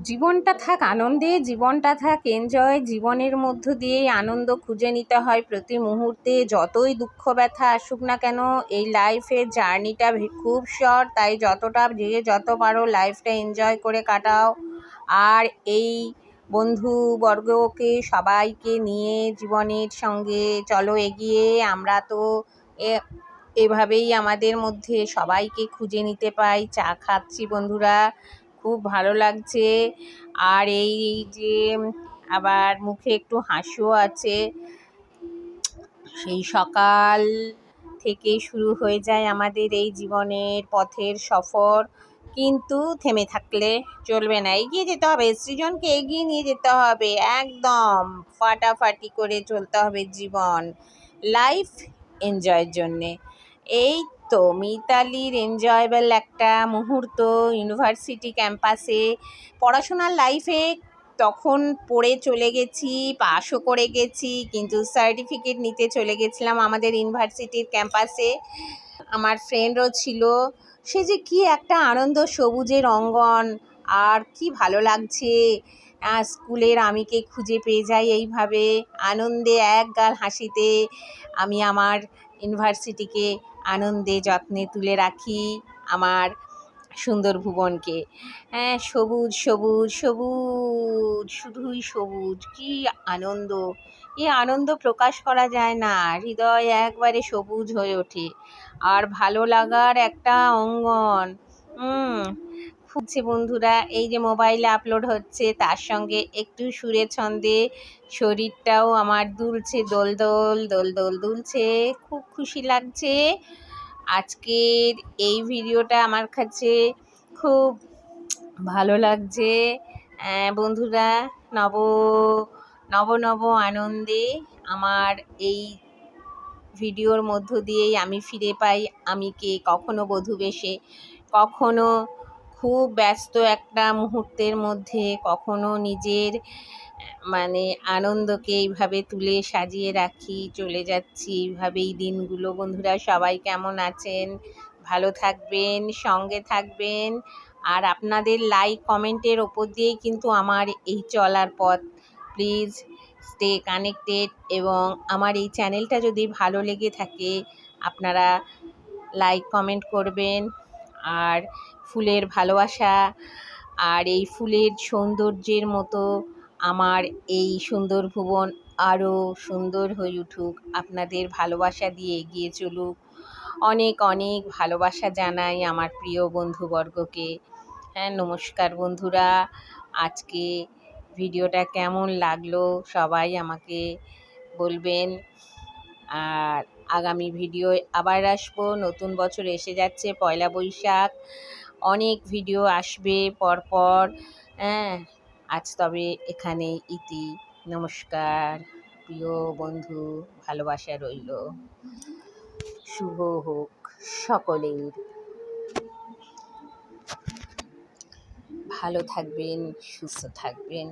জীবনটা থাক আনন্দে, জীবনটা থাক এনজয়। জীবনের মধ্য দিয়েই আনন্দ খুঁজে নিতে হয় প্রতি মুহূর্তে। যতই দুঃখ ব্যথা আসুক না কেন, এই লাইফের জার্নিটা খুব শর্ট, তাই যতটা যে যত পারো লাইফটা এনজয় করে কাটাও। আর এই বন্ধুবর্গকে সবাইকে নিয়ে জীবনের সঙ্গে চলো এগিয়ে। আমরা তো এভাবেই আমাদের মধ্যে সবাইকে খুঁজে নিতে পাই। চা খাচ্ছি বন্ধুরা, খুব ভালো লাগছে। আর এই যে আবার মুখে একটু হাসিও আছে। সেই সকাল থেকে শুরু হয়ে যায় আমাদের এই জীবনের পথের সফর, কিন্তু থেমে থাকলে চলবে না, এগিয়ে যেতে হবে। সৃজনকে এগিয়ে নিয়ে যেতে হবে, একদম ফাটাফাটি করে চলতে হবে জীবন, লাইফ এনজয়ের জন্যে। এই তো মিতালির এনজয়েবল একটা মুহূর্ত ইউনিভার্সিটি ক্যাম্পাসে। পড়াশোনার লাইফে তখন পড়ে চলে গেছি, পাশও করে গেছি, কিন্তু সার্টিফিকেট নিতে চলে গেছিলাম আমাদের ইউনিভার্সিটির ক্যাম্পাসে। আমার ফ্রেন্ডও ছিল। সে যে কি একটা আনন্দ, সবুজের অঙ্গন, আর কি ভালো লাগছে। স্কুলের আমিকে খুঁজে পেয়ে যাই এইভাবে, আনন্দে একগাল হাসিতে আমি আমার ইউনিভার্সিটিকে আনন্দে যত্নে তুলে রাখি, আমার সুন্দর ভুবনকে। হ্যাঁ, সবুজ সবুজ সবুজ, শুধুই সবুজ, কি আনন্দ। এই আনন্দ প্রকাশ করা যায় না, হৃদয় একবারে সবুজ হয়ে ওঠে। আর ভালো লাগার একটা অঙ্গন। খুঁজছে বন্ধুরা, এই যে মোবাইলে আপলোড হচ্ছে, তার সঙ্গে একটু সুরে ছন্দে শরীরটাও আমার দুলছে, দোল দোল দোল দোল দুলছে, খুব খুশি লাগছে। আজকের এই ভিডিওটা আমার কাছে খুব ভালো লাগছে। বন্ধুরা, নব নব নব আনন্দে আমার এই ভিডিওর মধ্য দিয়েই আমি ফিরে পাই আমিকে, কখনো বধূ বেশে, কখনো খুব ব্যস্ত একটা মুহূর্তের মধ্যে, কখনো নিজের আনন্দকে এইভাবে তুলে সাজিয়ে রাখি, চলে যাচ্ছি এইভাবেই দিনগুলো। বন্ধুরা সবাই কেমন আছেন? ভালো থাকবেন, সঙ্গে থাকবেন। আর আপনাদের লাইক কমেন্টের ওপর দিয়েই কিন্তু আমার এই চলার পথ। প্লিজ স্টে কানেক্টেড, এবং আমার এই চ্যানেলটা যদি ভালো লেগে থাকে আপনারা লাইক কমেন্ট করবেন। আর ফুলের ভালোবাসা, আর এই ফুলের সৌন্দর্যের মতো আমার এই সুন্দর ভুবন আরও সুন্দর হয়ে উঠুক, আপনাদের ভালোবাসা দিয়ে এগিয়ে চলুক। অনেক অনেক ভালোবাসা জানাই আমার প্রিয় বন্ধুবর্গকে। হ্যাঁ, নমস্কার বন্ধুরা। আজকে ভিডিওটা কেমন লাগলো সবাই আমাকে বলবেন। আর আগামী ভিডিও আবার আসবো। নতুন বছর এসে যাচ্ছে, পয়লা বৈশাখ, অনেক ভিডিও আসবে পরপর। হ্যাঁ, আজ তবে এখানেই ইতি। নমস্কার প্রিয় বন্ধু, ভালোবাসা রইল। শুভ হোক সকলের, ভালো থাকবেন, সুস্থ থাকবেন।